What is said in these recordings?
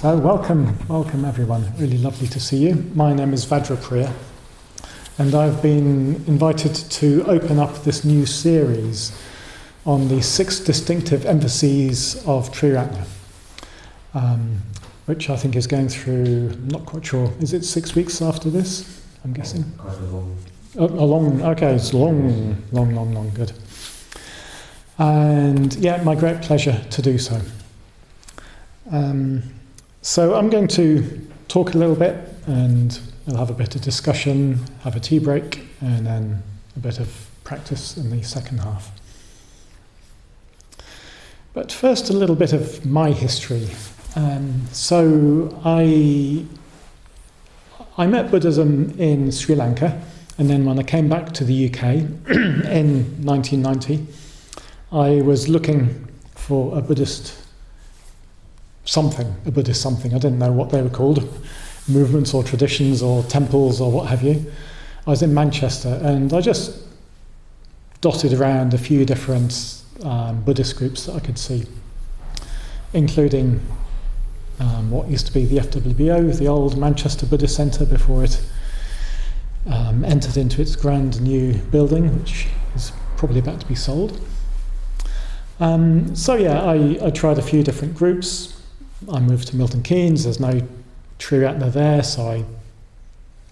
So welcome everyone. Really lovely to see you. My name is Vajrapriya, and I've been invited to open up this new series on the 6 distinctive emphases of Triratna, which I think is going through, I'm not quite sure, is it 6 weeks after this, I'm guessing? Quite long. Okay, it's long, good. And yeah, my great pleasure to do so. So I'm going to talk a little bit, and we'll have a bit of discussion, have a tea break, and then a bit of practice in the second half. But first, a little bit of my history. So I met Buddhism in Sri Lanka, and then when I came back to the UK in 1990, I was looking for a Buddhist something. I didn't know what they were called, movements or traditions or temples or what have you. I was in Manchester, and I just dotted around a few different Buddhist groups that I could see, including what used to be the FWBO, the old Manchester Buddhist Centre, before it entered into its grand new building, which is probably about to be sold. I tried a few different groups. I moved to Milton Keynes. There's no Triratna there, so I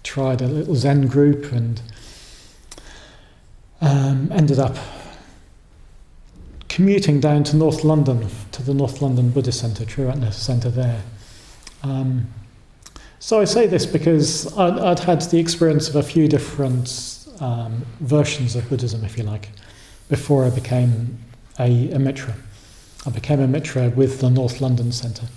tried a little Zen group and ended up commuting down to North London, to the North London Buddhist Centre, Triratna Centre there. So I say this because I'd had the experience of a few different versions of Buddhism, if you like, before I became a Mitra. I became a Mitra with the North London Centre.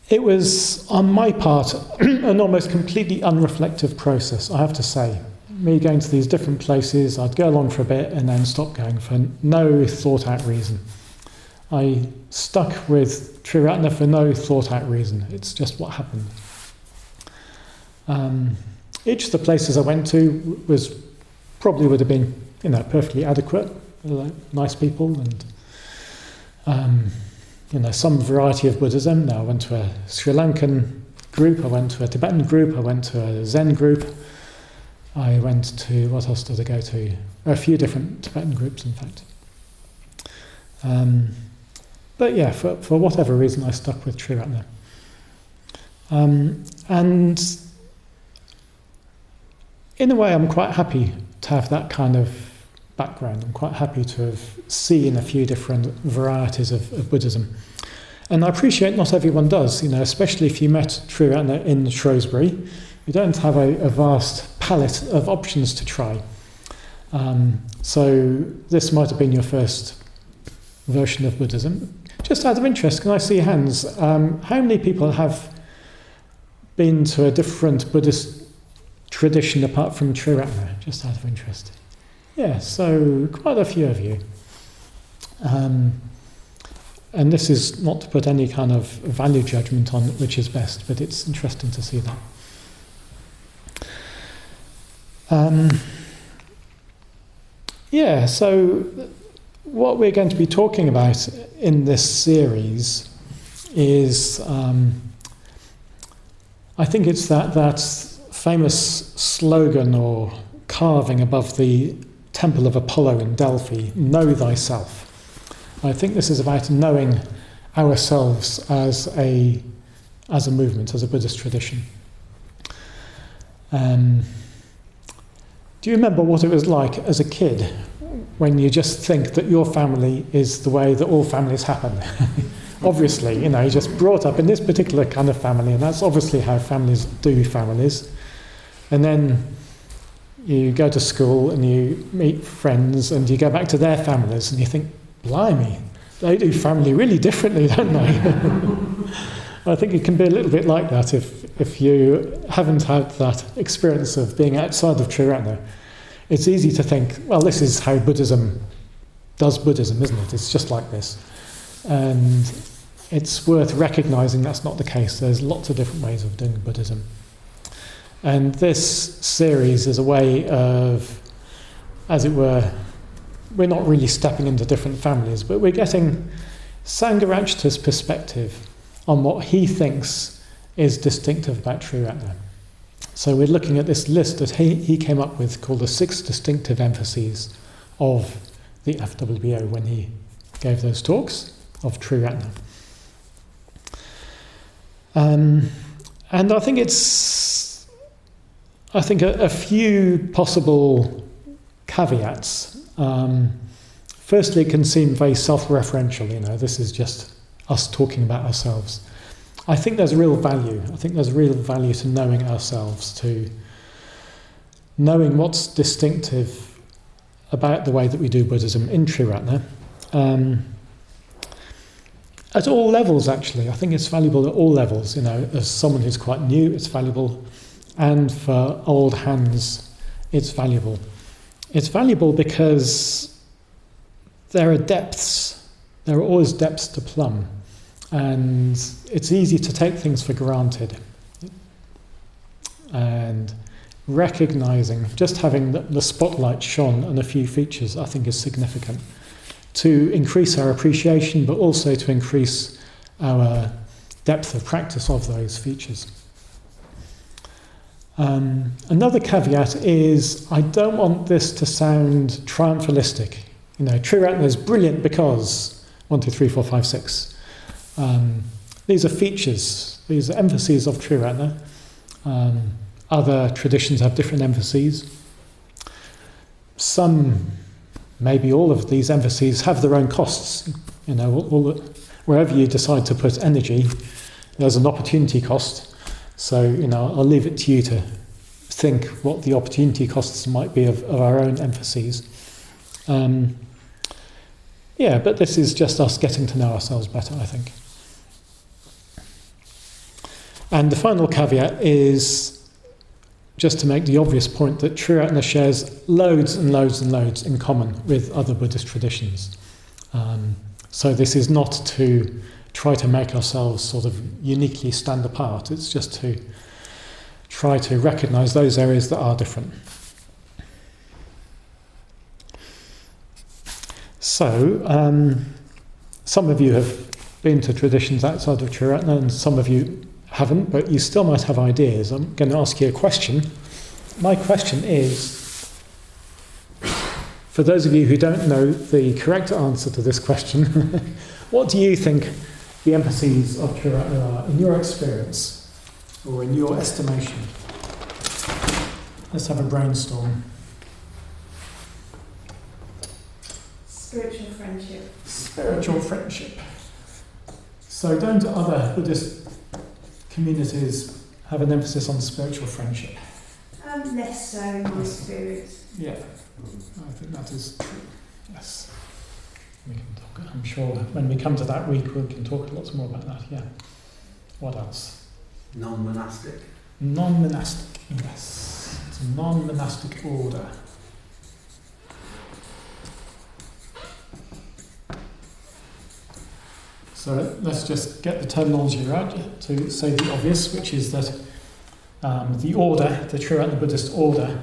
It was, on my part, an almost completely unreflective process, I have to say. Me going to these different places, I'd go along for a bit and then stop going for no thought-out reason. I stuck with Triratna for no thought-out reason. It's just what happened. Each of the places I went to would have been, perfectly adequate. Nice people and some variety of Buddhism. Now I went to a Sri Lankan group, I went to a Tibetan group, I went to a Zen group, I went to, what else did I go to? A few different Tibetan groups, in fact. But yeah, for whatever reason I stuck with Triratna. And in a way I'm quite happy to have that kind of background. I'm quite happy to have seen a few different varieties of Buddhism. And I appreciate not everyone does, especially if you met Triratna in Shrewsbury. You don't have a vast palette of options to try. So this might have been your first version of Buddhism. Just out of interest, can I see hands? How many people have been to a different Buddhist tradition apart from Triratna? Just out of interest. Yeah, so quite a few of you. And this is not to put any kind of value judgment on which is best, but it's interesting to see that. So what we're going to be talking about in this series is, I think it's that famous slogan or carving above the Temple of Apollo in Delphi, know thyself. I think this is about knowing ourselves as a movement, as a Buddhist tradition. Do you remember what it was like as a kid when you just think that your family is the way that all families happen? Obviously, you're just brought up in this particular kind of family, and that's obviously how families do families. And then you go to school and you meet friends and you go back to their families and you think, blimey, they do family really differently, don't they? I think it can be a little bit like that if you haven't had that experience of being outside of Triratna. It's easy to think, well, this is how Buddhism does Buddhism, isn't it? It's just like this. And it's worth recognising that's not the case. There's lots of different ways of doing Buddhism. And this series is a way of, as it were, we're not really stepping into different families, but we're getting Sangharakshita's perspective on what he thinks is distinctive about Triratna. So we're looking at this list that he came up with called the 6 distinctive emphases of the FWBO when he gave those talks of Triratna. And I think it's a few possible caveats. Firstly, it can seem very self-referential, this is just us talking about ourselves. I think there's real value. I think there's real value to knowing ourselves, to knowing what's distinctive about the way that we do Buddhism in Triratna. At all levels, actually. I think it's valuable at all levels. As someone who's quite new, it's valuable. And for old hands, it's valuable. It's valuable because there are depths. There are always depths to plumb. And it's easy to take things for granted. And recognizing, just having the spotlight shone on a few features, I think is significant to increase our appreciation, but also to increase our depth of practice of those features. Another caveat is I don't want this to sound triumphalistic. Triratna is brilliant because 1, 2, 3, 4, 5, 6. These are features, these are emphases of Triratna. Other traditions have different emphases. Some, maybe all of these emphases have their own costs. Wherever you decide to put energy, there's an opportunity cost. So, I'll leave it to you to think what the opportunity costs might be of our own emphases. But this is just us getting to know ourselves better, I think. And the final caveat is just to make the obvious point that Triratna shares loads and loads and loads in common with other Buddhist traditions. So this is not to try to make ourselves sort of uniquely stand apart. It's just to try to recognise those areas that are different. So, some of you have been to traditions outside of Triratna and some of you haven't, but you still might have ideas. I'm going to ask you a question. My question is, for those of you who don't know the correct answer to this question, what do you think the emphases of Triratna are in your experience or in your estimation? Let's have a brainstorm. Spiritual friendship. Spiritual friendship. So don't other Buddhist communities have an emphasis on spiritual friendship? Less so in my experience. Yeah, I think that is true. Yes. We can talk, I'm sure when we come to that week we can talk lots more about that, yeah. What else? Non-monastic. Non-monastic, yes. It's a non-monastic order. So let's just get the terminology right to say the obvious, which is that the order, the Triratna Buddhist order,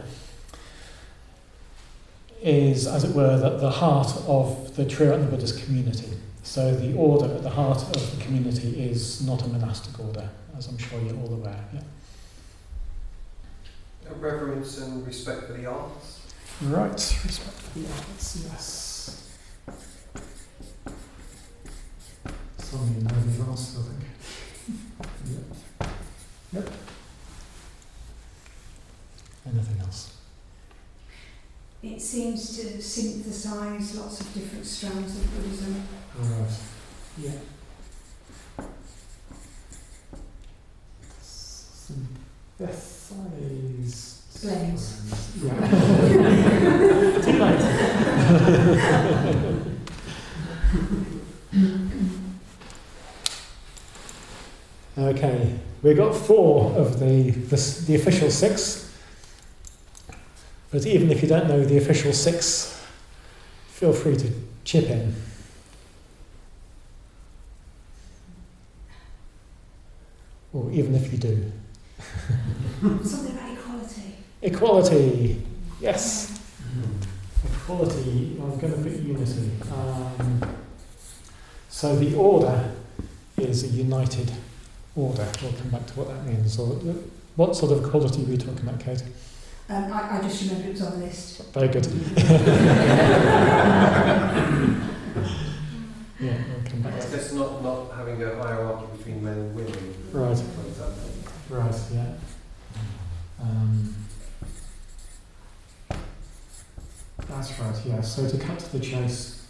is, as it were, the heart of the Triratna Buddhist community. So the order at the heart of the community is not a monastic order, as I'm sure you're all aware. Yeah? A reverence and respect for the arts. Right, respect for the arts, yes. Some of you know the answer, I think. Yep. Anything else? It seems to synthesise lots of different strands of Buddhism. Right. Yeah. Synthesize. Blends. Yeah. Too late. Okay, we've got 4 of the official 6. But even if you don't know the official 6, feel free to chip in. Or even if you do. Something about equality. Equality, yes. Equality, I'm going to put unity. So So the order is a united order. We'll come back to what that means. Or what sort of quality were you talking about, Kate? I just remember it was on the list. Very good. Yeah, we'll come back I to that. guess not having a hierarchy between men and women. Right. For example. Right, yeah. That's right, yeah. So to cut to the chase,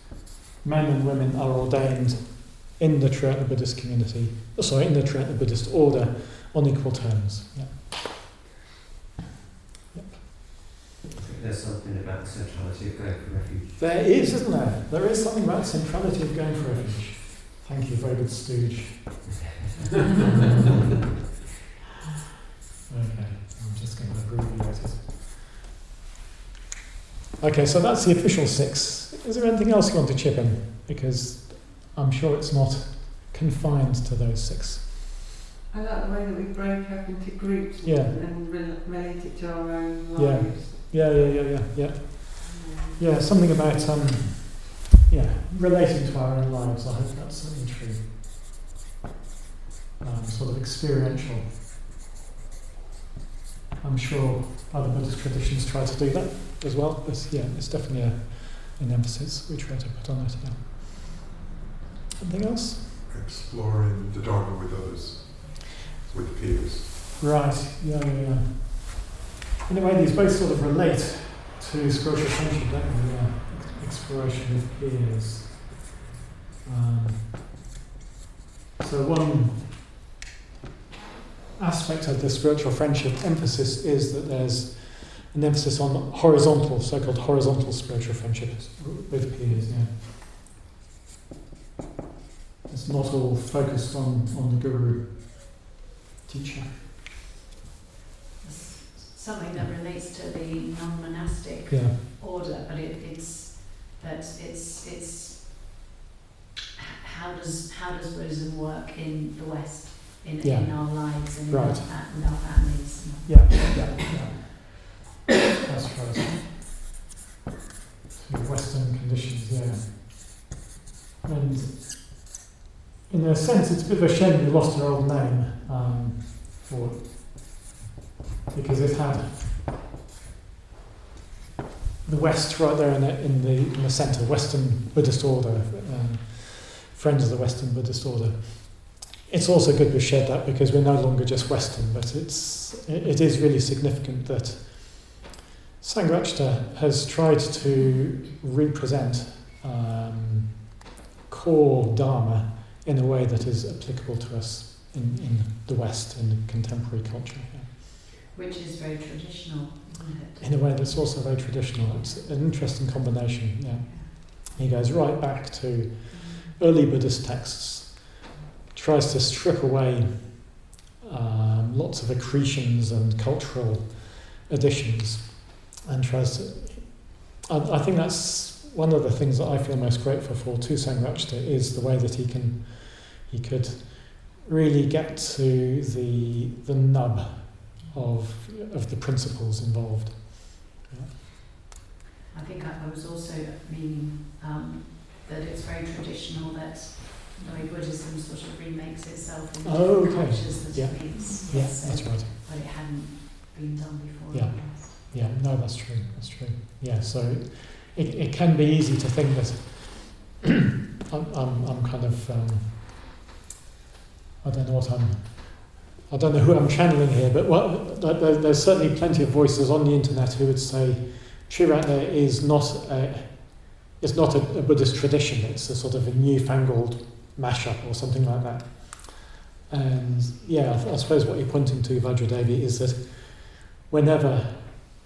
men and women are ordained in the Triratna Buddhist community, in the Triratna Buddhist order on equal terms. Yeah. There's something about the centrality of going for refuge. There is, isn't there? There is something about the centrality of going for refuge. Thank you, very good stooge. Okay, I'm just going to abbreviate it. Okay, so that's the official 6. Is there anything else you want to chip in? Because I'm sure it's not confined to those 6. I like the way that we break up into groups Yeah. and relate it to our own Yeah. lives. Yeah, something about relating to our own lives. I hope that's certainly true. Sort of experiential. I'm sure other Buddhist traditions try to do that as well, but yeah, it's definitely an emphasis we try to put on it. Yeah. Something else? Exploring the Dharma with others, with peers. Right, yeah. In a way, these both sort of relate to spiritual friendship, don't they? Yeah. Exploration with peers. So one aspect of the spiritual friendship emphasis is that there's an emphasis on horizontal, so-called horizontal spiritual friendship with peers. Yeah. It's not all focused on the guru teacher. Something that relates to the non-monastic Yeah. order, but it's how does Buddhism work in the West, in our lives and Right. in our families? Yeah. That's right. To Western conditions, yeah. And in a sense, it's a bit of a shame we lost our old name for it, because it had the West right there in the centre, Western Buddhist order, Friends of the Western Buddhist order. It's also good we shared that because we're no longer just Western, but it is really significant that Sangha has tried to represent core Dharma in a way that is applicable to us in the West, in contemporary culture. Yeah. Which is very traditional, isn't it? In a way that's also very traditional. It's an interesting combination, yeah. He goes right back to early Buddhist texts, tries to strip away lots of accretions and cultural additions, and tries to... I think that's one of the things that I feel most grateful for to Sangha is the way that he could really get to the nub of the principles involved. Yeah. I think I was also meaning that it's very traditional that the way Buddhism sort of remakes itself in different cultures that it meets. Yeah, that's right. But it hadn't been done before. Yeah. Yeah, no, that's true. Yeah, so it can be easy to think that I'm kind of I don't know who I'm channeling here, but there's certainly plenty of voices on the internet who would say Triratna is not a Buddhist tradition. It's a sort of a newfangled mashup or something like that. And yeah, I suppose what you're pointing to, Vajradevi, is that whenever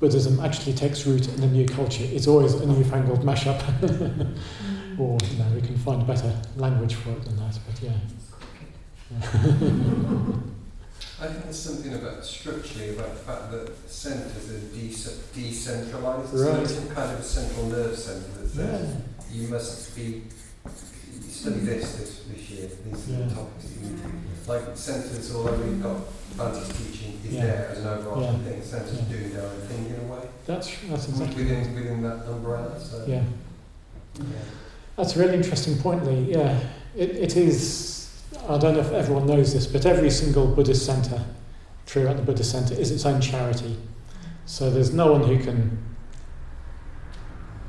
Buddhism actually takes root in a new culture, it's always a newfangled mashup. Or, we can find better language for it than that, but yeah. I think there's something about structurally about the fact that centres are decentralised. So Right. there's some kind of central nerve centre that says you must be, you study this year, these are the topics that you need. Like centres, although we've got Bhante's teaching is there as an overarching thing, centres are doing their own thing in a way. That's exactly within that umbrella. So yeah. That's a really interesting point, Lee. Yeah, it is, I don't know if everyone knows this, but every single Buddhist centre, Triratna Buddhist centre, is its own charity. So there's no one who can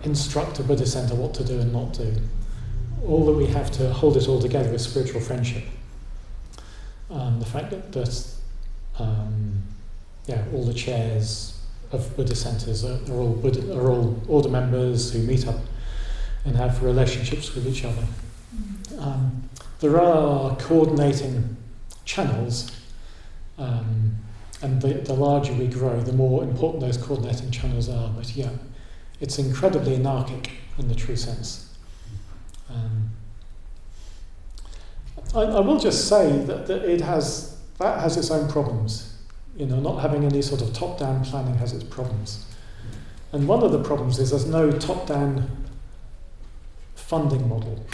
instruct a Buddhist centre what to do and not do. All that we have to hold it all together is spiritual friendship. The fact that all the chairs of Buddhist centres are all order members who meet up and have relationships with each other. There are coordinating channels, and the larger we grow, the more important those coordinating channels are. But yeah, it's incredibly anarchic in the true sense. I will just say that it has its own problems. You know, not having any sort of top-down planning has its problems. And one of the problems is there's no top-down funding model.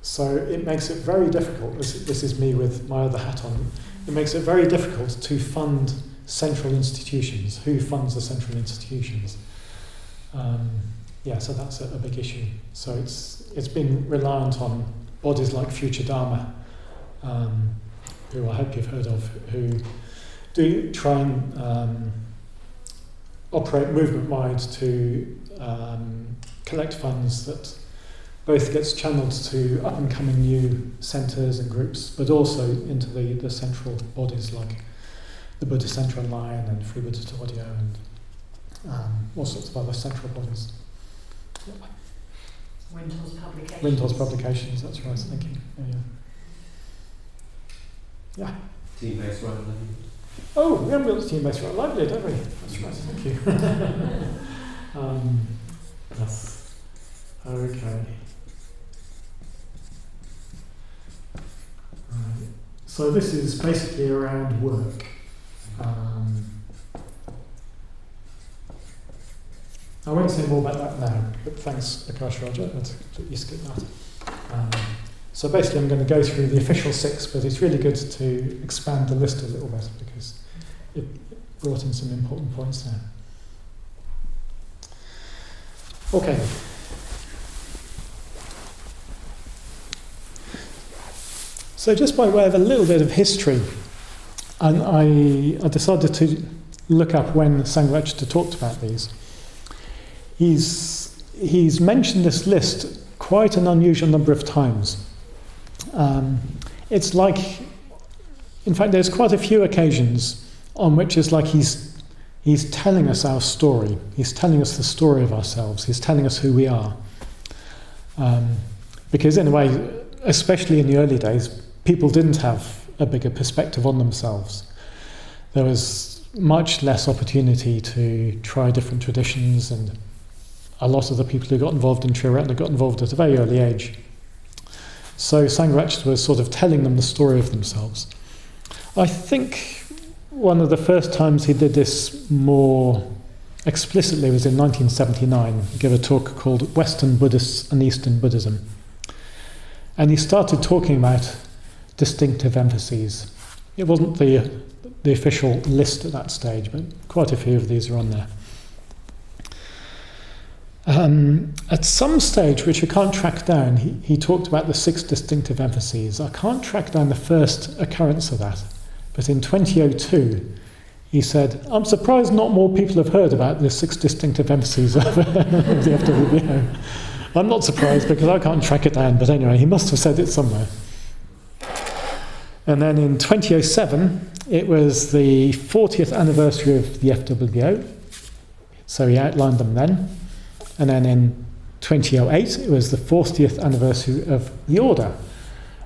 So it makes it very difficult, this is me with my other hat on, it makes it very difficult to fund central institutions. Who funds the central institutions? So that's a big issue. So it's been reliant on bodies like Future Dharma, who I hope you've heard of, who do try and operate movement-wide to collect funds that both gets channeled to up-and-coming new centres and groups, but also into the central bodies like the Buddhist Centre Online and Free Buddhist Audio and all sorts of other central bodies. Windhorse Publications, that's right, thank you. Yeah. Team-based right livelihood. Oh, we haven't got team-based right livelihood, have we? That's right, thank you. Yes. Okay. Right. So this is basically around work. I won't say more about that now, but thanks, Akash Raja, I'd completely skip that. So basically I'm going to go through the official 6, but it's really good to expand the list a little bit because it brought in some important points there. Okay. So just by way of a little bit of history, and I decided to look up when Sangha talked about these. He's mentioned this list quite an unusual number of times. It's like, in fact, there's quite a few occasions on which it's like he's telling us our story. He's telling us the story of ourselves. He's telling us who we are. Because in a way, especially in the early days, people didn't have a bigger perspective on themselves. There was much less opportunity to try different traditions, and a lot of the people who got involved in Triratna got involved at a very early age. So Sangha was sort of telling them the story of themselves. I think one of the first times he did this more explicitly was in 1979. He gave a talk called Western Buddhists and Eastern Buddhism. And he started talking about distinctive emphases. It wasn't the official list at that stage, but quite a few of these are on there. At some stage, which I can't track down, he talked about the 6 distinctive emphases. I can't track down the first occurrence of that, but in 2002, he said, "I'm surprised not more people have heard about the 6 distinctive emphases of the FWBO." I'm not surprised because I can't track it down, but anyway, he must have said it somewhere. And then in 2007, it was the 40th anniversary of the FWBO, so he outlined them then. And then in 2008, it was the 40th anniversary of the Order,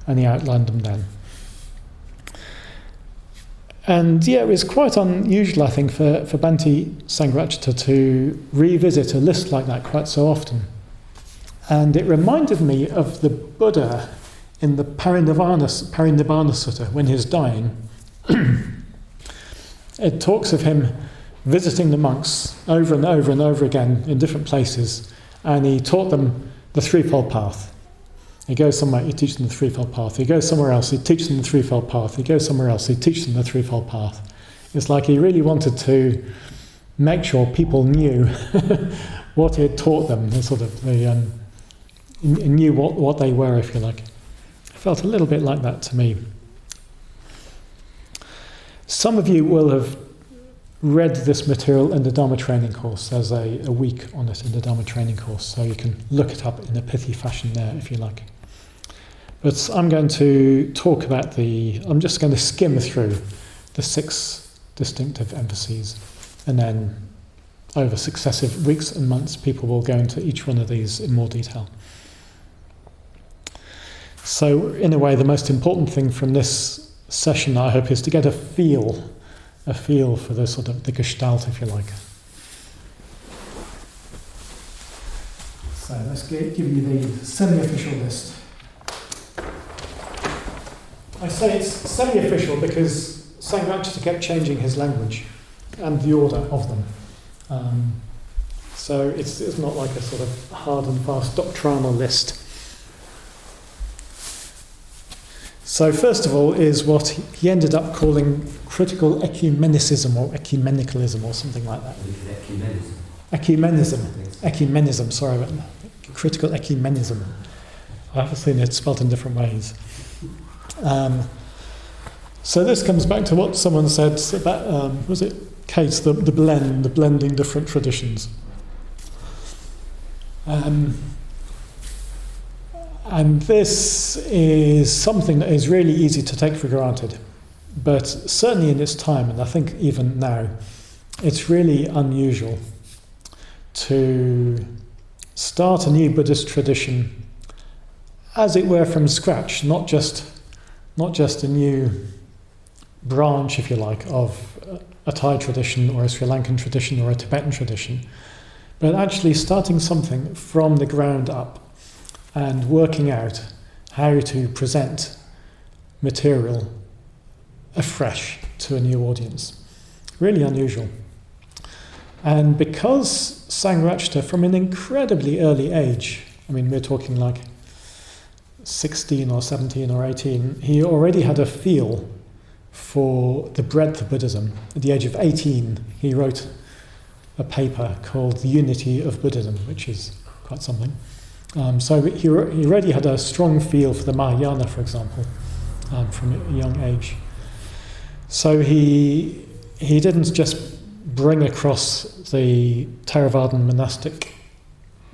and he outlined them then. And yeah, it was quite unusual, I think, for Bhante Sangha to revisit a list like that quite so often. And it reminded me of the Buddha in the Parinibbana Sutta when he's dying. It talks of him visiting the monks over and over and over again in different places, and he taught them the threefold path. He goes somewhere, he teaches them the threefold path. He goes somewhere else, he teaches them the threefold path. He goes somewhere else, he teaches them the threefold path. It's like he really wanted to make sure people knew what he had taught them, knew what they were, if you like. felt a little bit like that to me. Some of you will have read this material in the Dharma training course. There's a week on it in the Dharma training course, so you can look it up in a pithy fashion there if you like. But I'm going to talk about I'm just going to skim through the 6 distinctive emphases, and then over successive weeks and months people will go into each one of these in more detail. So in a way, the most important thing from this session, I hope, is to get a feel for the sort of the gestalt, if you like. So let's give you the semi-official list. I say it's semi-official because Sangha kept changing his language and the order of them. So it's not like a sort of hard and fast doctrinal list. So first of all is what he ended up calling critical ecumenicism or ecumenicalism or something like that. Ecumenism, sorry about that. Critical ecumenism. I've seen it spelled in different ways. So this comes back to what someone said about, was it Kate, the blending different traditions. And this is something that is really easy to take for granted, but certainly in its time, and I think even now, it's really unusual to start a new Buddhist tradition, as it were, from scratch, not just a new branch, if you like, of a Thai tradition or a Sri Lankan tradition or a Tibetan tradition, but actually starting something from the ground up and working out how to present material afresh to a new audience. Really unusual. And because Sangha from an incredibly early age, I mean we're talking like 16 or 17 or 18, he already had a feel for the breadth of Buddhism. At the age of 18, he wrote a paper called The Unity of Buddhism, which is quite something. So he already had a strong feel for the Mahayana, for example, from a young age. So he didn't just bring across the Theravadan monastic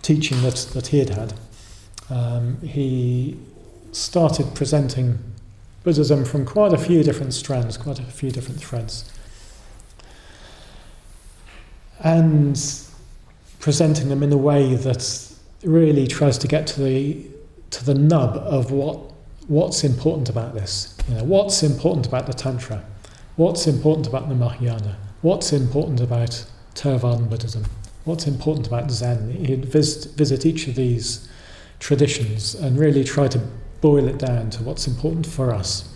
teaching that he had. He started presenting Buddhism from quite a few different strands, quite a few different threads, and presenting them in a way that really tries to get to the nub of what's important about this. You know, what's important about the Tantra? What's important about the Mahayana? What's important about Theravadan Buddhism? What's important about Zen? He'd visit each of these traditions and really try to boil it down to what's important for us.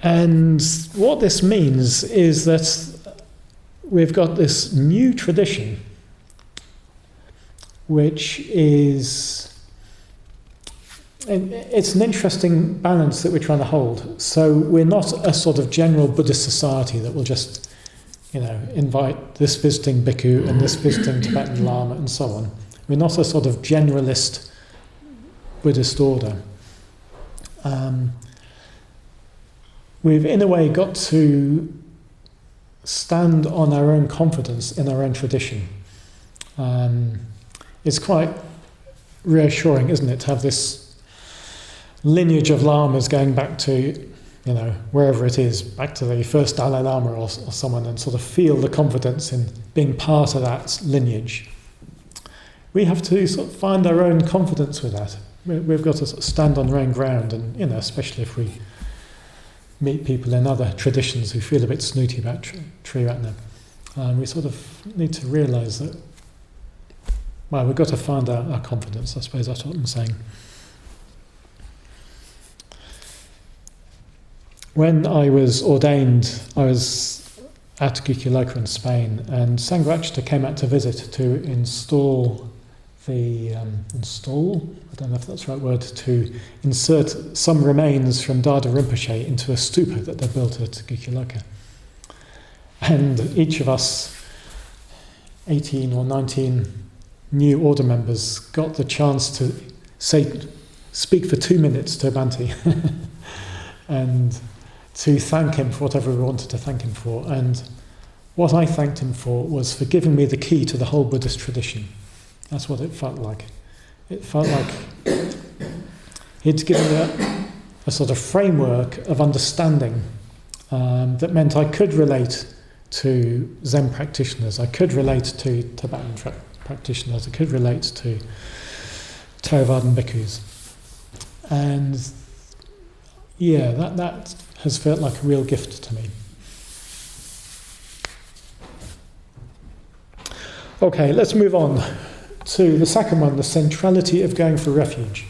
And what this means is that we've got this new tradition, which is, it's an interesting balance that we're trying to hold. So we're not a sort of general Buddhist society that will just, invite this visiting bhikkhu and this visiting Tibetan Lama and so on. We're not a sort of generalist Buddhist order. We've in a way got to stand on our own confidence in our own tradition. It's quite reassuring, isn't it, to have this lineage of lamas going back to, wherever it is, back to the first Dalai Lama or someone, and sort of feel the confidence in being part of that lineage. We have to sort of find our own confidence with that. We've got to sort of stand on our own ground, and especially if we meet people in other traditions who feel a bit snooty about Triratna. We sort of need to realise that, we've got to find our confidence, I suppose that's what I'm saying. When I was ordained, I was at Gyukyaloka in Spain, and Sangha came out to visit to install I don't know if that's the right word, to insert some remains from Dada Rinpoche into a stupa that they built at Gyukyaloka. And each of us 18 or 19 new order members got the chance to speak for 2 minutes to Bhante and to thank him for whatever we wanted to thank him for. And what I thanked him for was for giving me the key to the whole Buddhist tradition. That's what it felt like. It felt like he'd given me a sort of framework of understanding that meant I could relate to Zen practitioners, I could relate to Tibetan practitioners, I could relate to Theravadan bhikkhus. And yeah, that has felt like a real gift to me. Okay, let's move on to the second one, the centrality of going for refuge.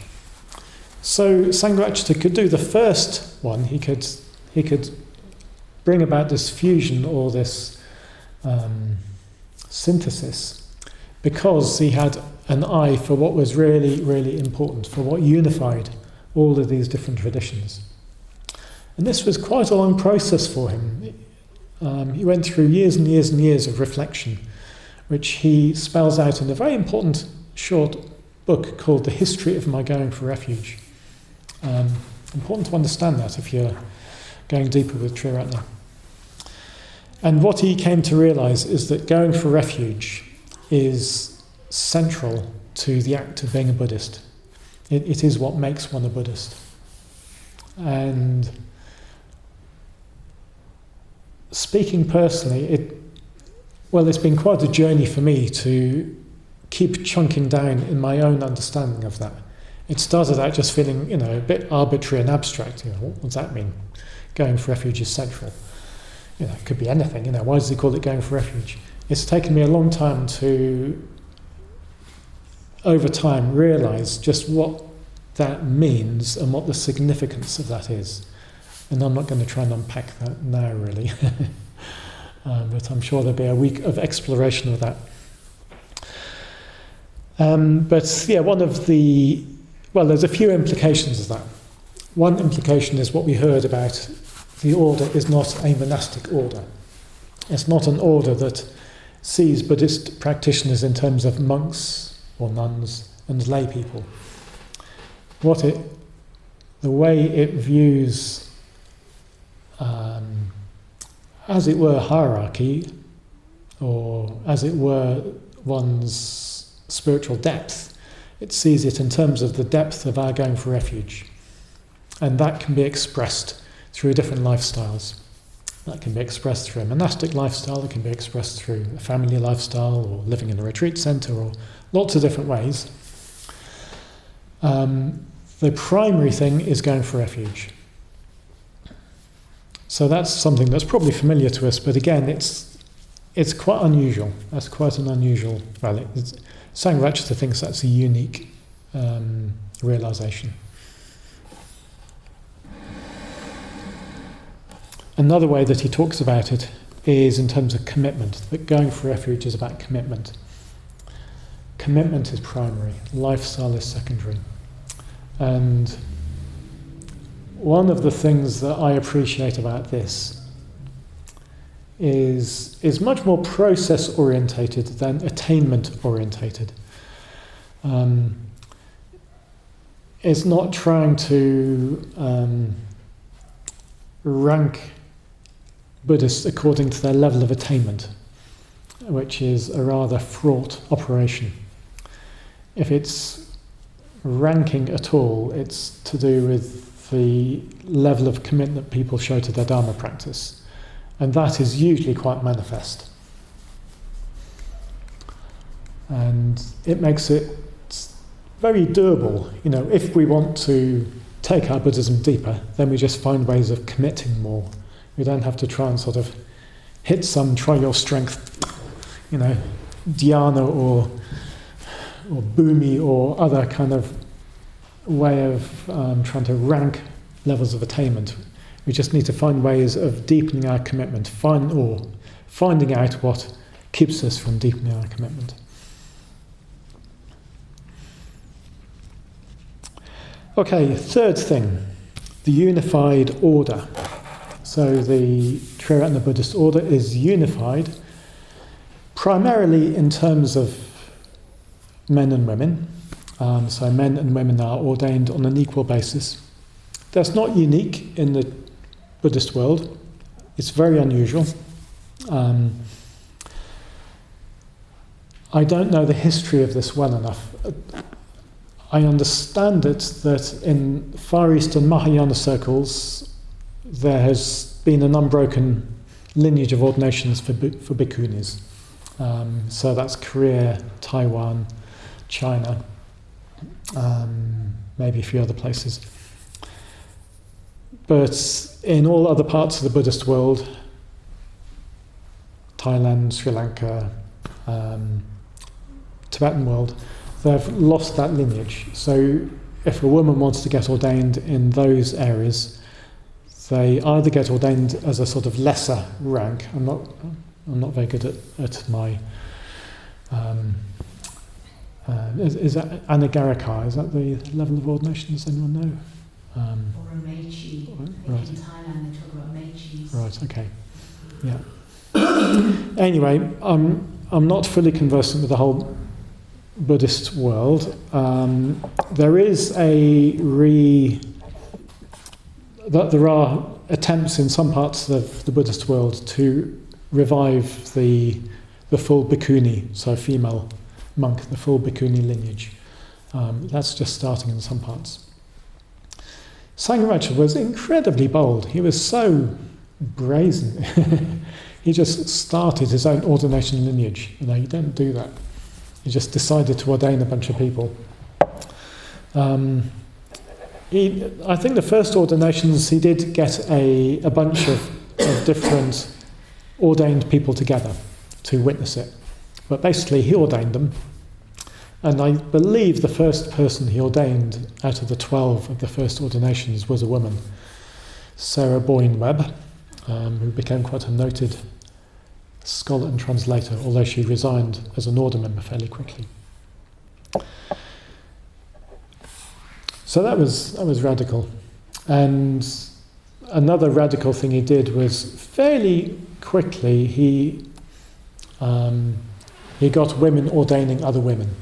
So Sangha could do the first one. He could bring about this fusion or this synthesis because he had an eye for what was really, really important, for what unified all of these different traditions. And this was quite a long process for him. He went through years and years and years of reflection, which he spells out in a very important short book called The History of My Going for Refuge. Important to understand that if you're going deeper with Triratna. And what he came to realise is that going for refuge is central to the act of being a Buddhist. It is what makes one a Buddhist. And speaking personally, it's been quite a journey for me to keep chunking down in my own understanding of that. It started out just feeling, a bit arbitrary and abstract. What does that mean? Going for refuge is central. It could be anything. Why does he call it going for refuge? It's taken me a long time to, over time, realise just what that means and what the significance of that is. And I'm not going to try and unpack that now, really. But I'm sure there'll be a week of exploration of that. There's a few implications of that. One implication is what we heard about the order is not a monastic order. It's not an order that sees Buddhist practitioners in terms of monks or nuns and lay people. The way it views, as it were, hierarchy, or as it were, one's spiritual depth, it sees it in terms of the depth of our going for refuge. And that can be expressed through different lifestyles. That can be expressed through a monastic lifestyle, it can be expressed through a family lifestyle, or living in a retreat centre, or lots of different ways. The primary thing is going for refuge. So that's something that's probably familiar to us, but again, it's quite unusual. That's quite an unusual. Sangha thinks that's a unique realisation. Another way that he talks about it is in terms of commitment, that going for refuge is about commitment. Commitment is primary, lifestyle is secondary. And one of the things that I appreciate about this is much more process-orientated than attainment-orientated. It's not trying to rank Buddhists according to their level of attainment, which is a rather fraught operation. If it's ranking at all, it's to do with the level of commitment people show to their Dharma practice. And that is usually quite manifest. And it makes it very doable. If we want to take our Buddhism deeper, then we just find ways of committing more. We don't have to try and sort of try your strength, dhyana or bhumi or other kind of way of trying to rank levels of attainment. We just need to find ways of deepening our commitment, finding out what keeps us from deepening our commitment. Okay, third thing, the unified order. So the Triratna Buddhist order is unified primarily in terms of men and women. So men and women are ordained on an equal basis. That's not unique in the Buddhist world. It's very unusual. I don't know the history of this well enough. I understand it that in Far Eastern Mahayana circles there has been an unbroken lineage of ordinations for bhikkhunis. So that's Korea, Taiwan, China, maybe a few other places. But in all other parts of the Buddhist world, Thailand, Sri Lanka, Tibetan world, they've lost that lineage. So if a woman wants to get ordained in those areas, they either get ordained as a sort of lesser rank. I'm not very good at my. Is that anagarika? Is that the level of ordination? Does anyone know? Or a Meiji. Right. In Thailand they talk about Meijis. Right. Okay. Yeah. Anyway, I'm not fully conversant with the whole Buddhist world. There is there are attempts in some parts of the Buddhist world to revive the full bhikkhuni, so female monk, the full bhikkhuni lineage. That's just starting in some parts. Sangha was incredibly bold. He was so brazen. He just started his own ordination lineage. You don't do that. He just decided to ordain a bunch of people. I think the first ordinations he did get a bunch of different ordained people together to witness it. But basically he ordained them. And I believe the first person he ordained out of the 12 of the first ordinations was a woman, Sarah Boyne Webb, who became quite a noted scholar and translator, although she resigned as an order member fairly quickly. So that was radical. And another radical thing he did was fairly quickly he got women ordaining other women.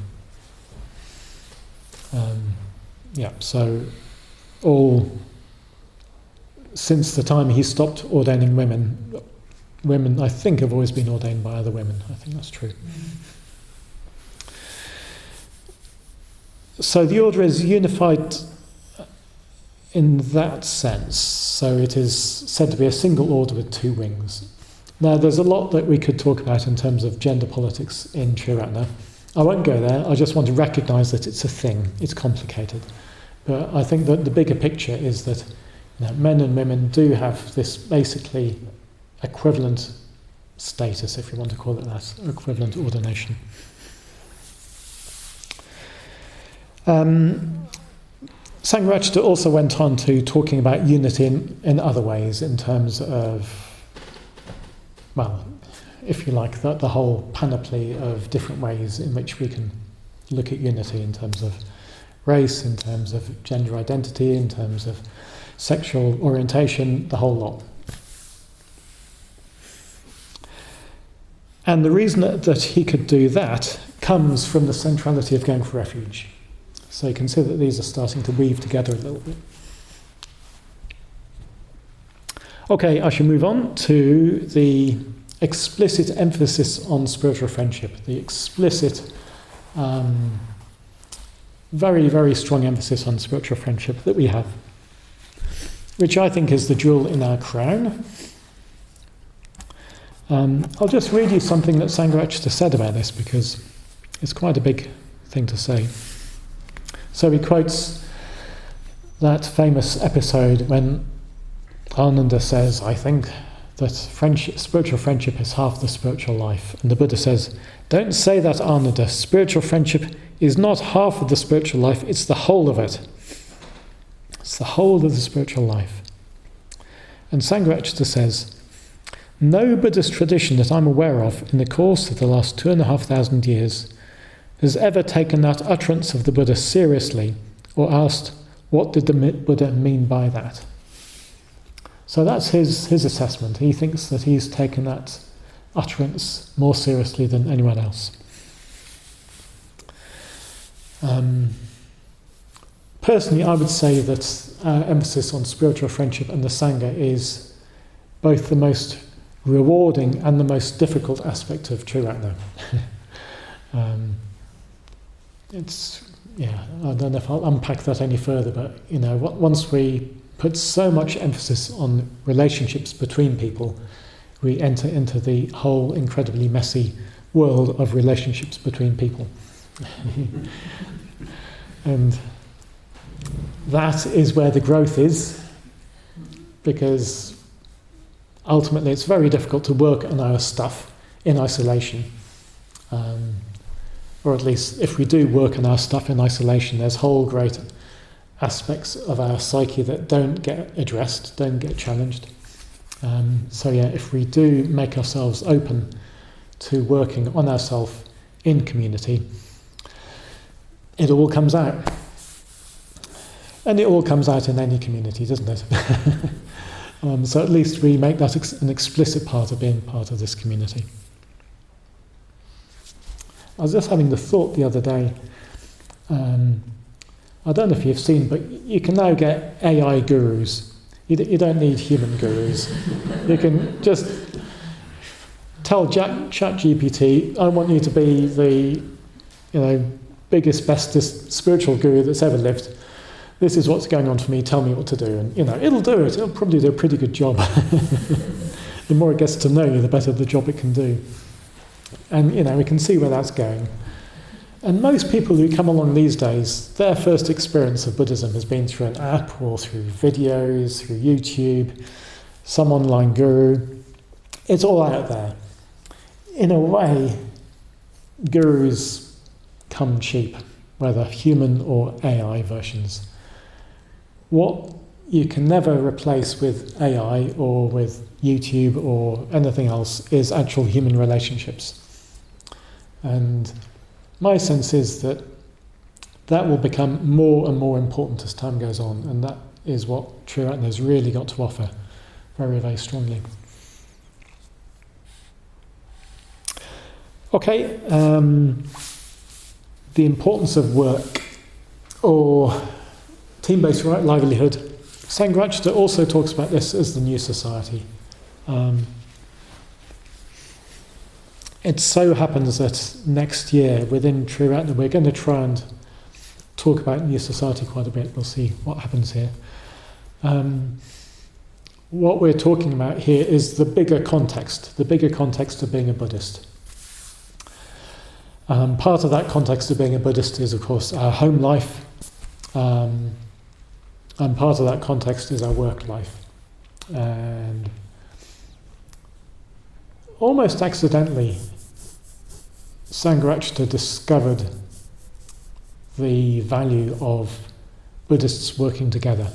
So since the time he stopped ordaining women I think have always been ordained by other women. I think that's true. So the order is unified in that sense. So it is said to be a single order with two wings. Now there's a lot that we could talk about in terms of gender politics in Triratna. I won't go there. I just want to recognise that it's a thing. It's complicated. But I think that the bigger picture is that men and women do have this basically equivalent status, if you want to call it that, equivalent ordination. Sangha also went on to talking about unity in other ways, in terms of, well, if you like, the whole panoply of different ways in which we can look at unity in terms of race, in terms of gender identity, in terms of sexual orientation, the whole lot. And the reason that he could do that comes from the centrality of going for refuge. So you can see that these are starting to weave together a little bit. Okay, I shall move on to the explicit emphasis on spiritual friendship, the explicit, very, very strong emphasis on spiritual friendship that we have, which I think is the jewel in our crown. I'll just read you something that Sangha said about this, because it's quite a big thing to say. So he quotes that famous episode when Ananda says, I think, that spiritual friendship is half the spiritual life. And the Buddha says, don't say that, Ananda. Spiritual friendship is not half of the spiritual life, it's the whole of it. It's the whole of the spiritual life. And Sangha says, no Buddhist tradition that I'm aware of in the course of the last 2,500 years has ever taken that utterance of the Buddha seriously or asked, what did the Buddha mean by that? So that's his assessment. He thinks that he's taken that utterance more seriously than anyone else. Personally, I would say that our emphasis on spiritual friendship and the Sangha is both the most rewarding and the most difficult aspect of Triratna. I don't know if I'll unpack that any further, but once we put so much emphasis on relationships between people, we enter into the whole incredibly messy world of relationships between people. And that is where the growth is, because ultimately it's very difficult to work on our stuff in isolation. Or at least if we do work on our stuff in isolation, there's whole great aspects of our psyche that don't get addressed, don't get challenged. If we do make ourselves open to working on ourselves in community, it all comes out. And it all comes out in any community, doesn't it? So at least we make that an explicit part of being part of this community. I was just having the thought the other day, I don't know if you've seen, but you can now get AI gurus. You don't need human gurus. You can just tell ChatGPT, I want you to be the biggest, bestest spiritual guru that's ever lived. This is what's going on for me, tell me what to do. And it'll do it. It'll probably do a pretty good job. The more it gets to know you, the better the job it can do. And we can see where that's going. And most people who come along these days, their first experience of Buddhism has been through an app or through videos, through YouTube, some online guru. It's all out there. In a way, gurus come cheap, whether human or AI versions. What you can never replace with AI or with YouTube or anything else is actual human relationships. And my sense is that will become more and more important as time goes on, and that is what Triratna has really got to offer very, very strongly. Okay, the importance of work or team-based livelihood. Sangha also talks about this as the new society. It so happens that next year within Triratna we're going to try and talk about new society quite a bit. We'll see what happens here. What we're talking about here is the bigger context of being a Buddhist. Part of that context of being a Buddhist is, of course, our home life, and part of that context is our work life. And almost accidentally, Sangha discovered the value of Buddhists working together.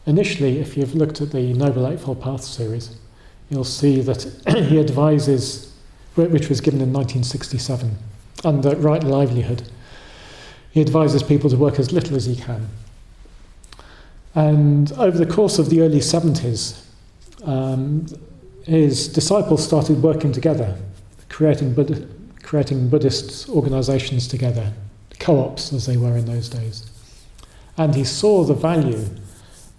Initially, if you've looked at the Noble Eightfold Path series, you'll see that he advises, which was given in 1967, under Right Livelihood, he advises people to work as little as he can. And over the course of the early 70s, his disciples started working together, creating Buddhist organizations together, co-ops as they were in those days. And he saw the value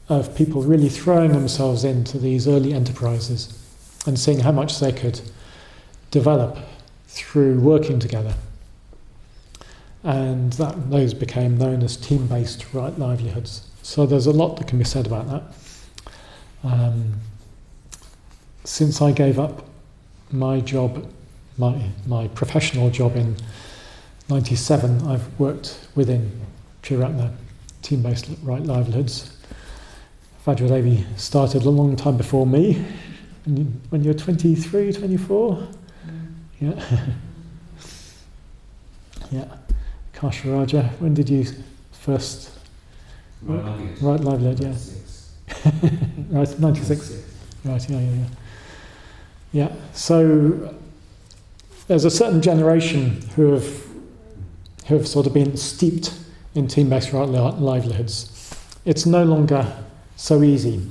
of people really throwing themselves into these early enterprises and seeing how much they could develop through working together. And those became known as team-based right livelihoods. So there's a lot that can be said about that. Since I gave up my job, my professional job in 1997, I've worked within Triratna, team-based right livelihoods. Vajrapriya started a long time before me, when you're 23, 24. Yeah. Yeah. Kasharaja, when did you first work? Right livelihood, yeah. 96. Right, 96. Right, yeah. Yeah, so there's a certain generation who have sort of been steeped in team-based right livelihoods. It's no longer so easy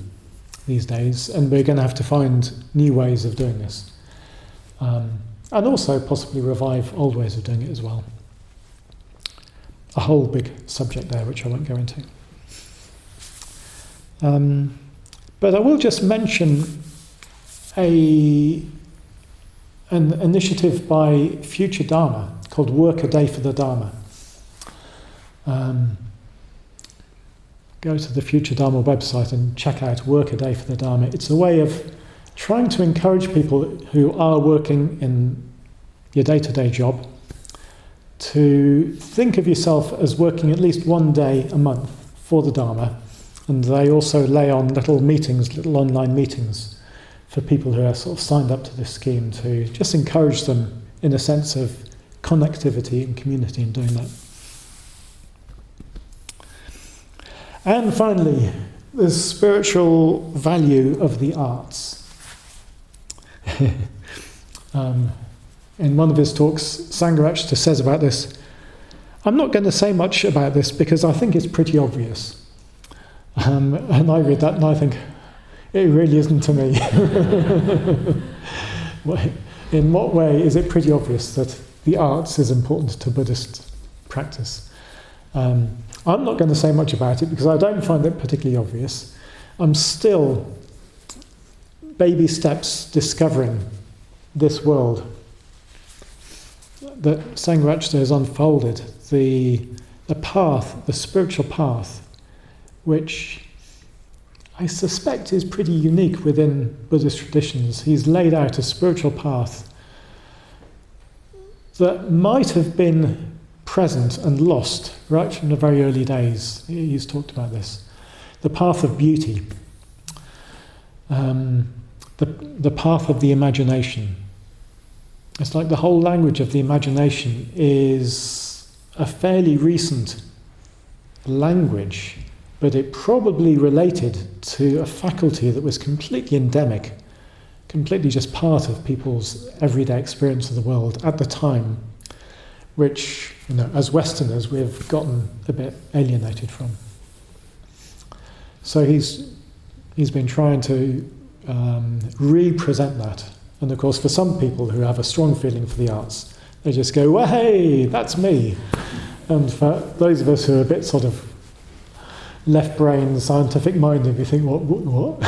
these days, and we're going to have to find new ways of doing this. And also possibly revive old ways of doing it as well. A whole big subject there, which I won't go into. But I will just mention an initiative by Future Dharma called Work a Day for the Dharma. Go to the Future Dharma website and check out Work a Day for the Dharma. It's a way of trying to encourage people who are working in your day-to-day job to think of yourself as working at least one day a month for the Dharma. And they also lay on little meetings, little online meetings for people who are sort of signed up to this scheme to just encourage them in a sense of connectivity and community in doing that. And finally, the spiritual value of the arts. In one of his talks, Sangha says about this, I'm not going to say much about this because I think it's pretty obvious. And I read that and I think, it really isn't to me. In what way is it pretty obvious that the arts is important to Buddhist practice? I'm not going to say much about it because I don't find it particularly obvious. I'm still baby steps discovering this world that Sangha has unfolded, the path, the spiritual path, which I suspect is pretty unique within Buddhist traditions. He's laid out a spiritual path that might have been present and lost right from the very early days. He's talked about this. The path of beauty, the path of the imagination. It's like the whole language of the imagination is a fairly recent language, but it probably related to a faculty that was completely endemic, completely just part of people's everyday experience of the world at the time, which, as Westerners, we've gotten a bit alienated from. So he's been trying to re-present that. And of course, for some people who have a strong feeling for the arts, they just go, well, hey, that's me. And for those of us who are a bit sort of left-brain, scientific-minded, we think, what?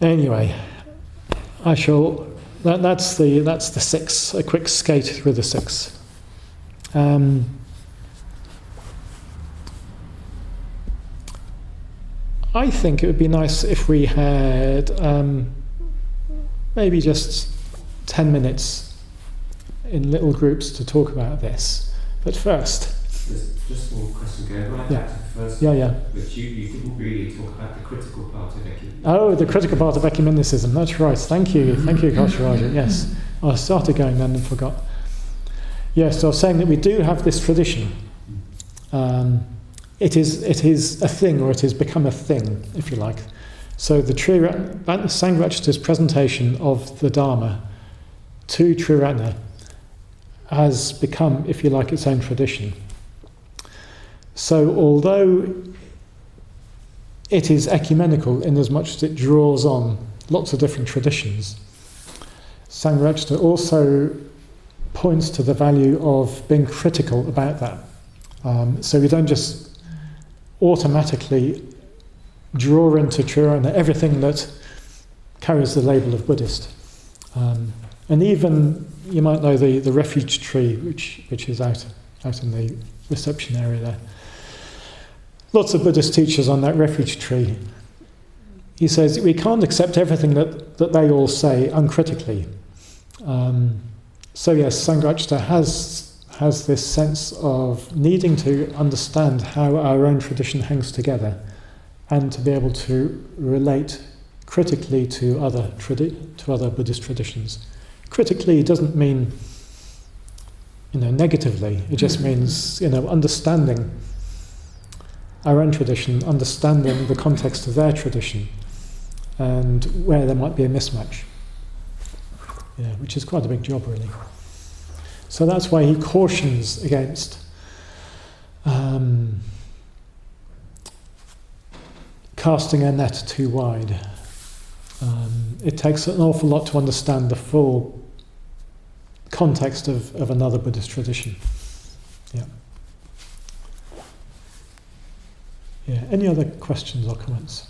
Anyway, I shall. That's the 6. A quick skate through the 6. I think it would be nice if we had maybe just 10 minutes in little groups to talk about this. But first... There's just one question going right back to the first one. But you didn't really talk about the critical part of ecumenicism. Oh, the critical part of ecumenicism, that's right. Thank you, Kasharaja. Yes, I started going then and forgot. Yes, so I was saying that we do have this tradition. It is a thing, or it has become a thing, if you like. So the Sangha's presentation of the Dharma to Triratna has become, if you like, its own tradition. So although it is ecumenical in as much as it draws on lots of different traditions, Sangha also points to the value of being critical about that. So we don't just automatically draw into Triratna everything that carries the label of Buddhist. And even, you might know the refuge tree, which is out in the reception area there. Lots of Buddhist teachers on that refuge tree. He says, we can't accept everything that they all say uncritically. So yes, Sangha has this sense of needing to understand how our own tradition hangs together and to be able to relate critically to other Buddhist traditions. Critically doesn't mean, negatively. It just means, understanding our own tradition, understanding the context of their tradition, and where there might be a mismatch. Yeah, which is quite a big job, really. So that's why he cautions against casting a net too wide. it takes an awful lot to understand the full context of another Buddhist tradition. Yeah. Yeah. Any other questions or comments?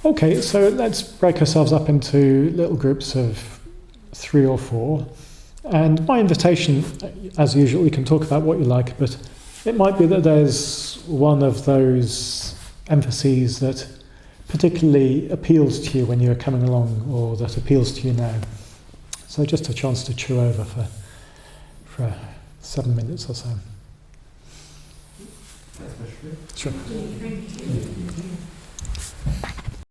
Okay, so let's break ourselves up into little groups of 3 or 4. And my invitation, as usual, we can talk about what you like, but it might be that there's one of those emphases that particularly appeals to you when you're coming along, or that appeals to you now. So just a chance to chew over for 7 minutes or so. Thanks, Vajrapriya. Sure. Thank you.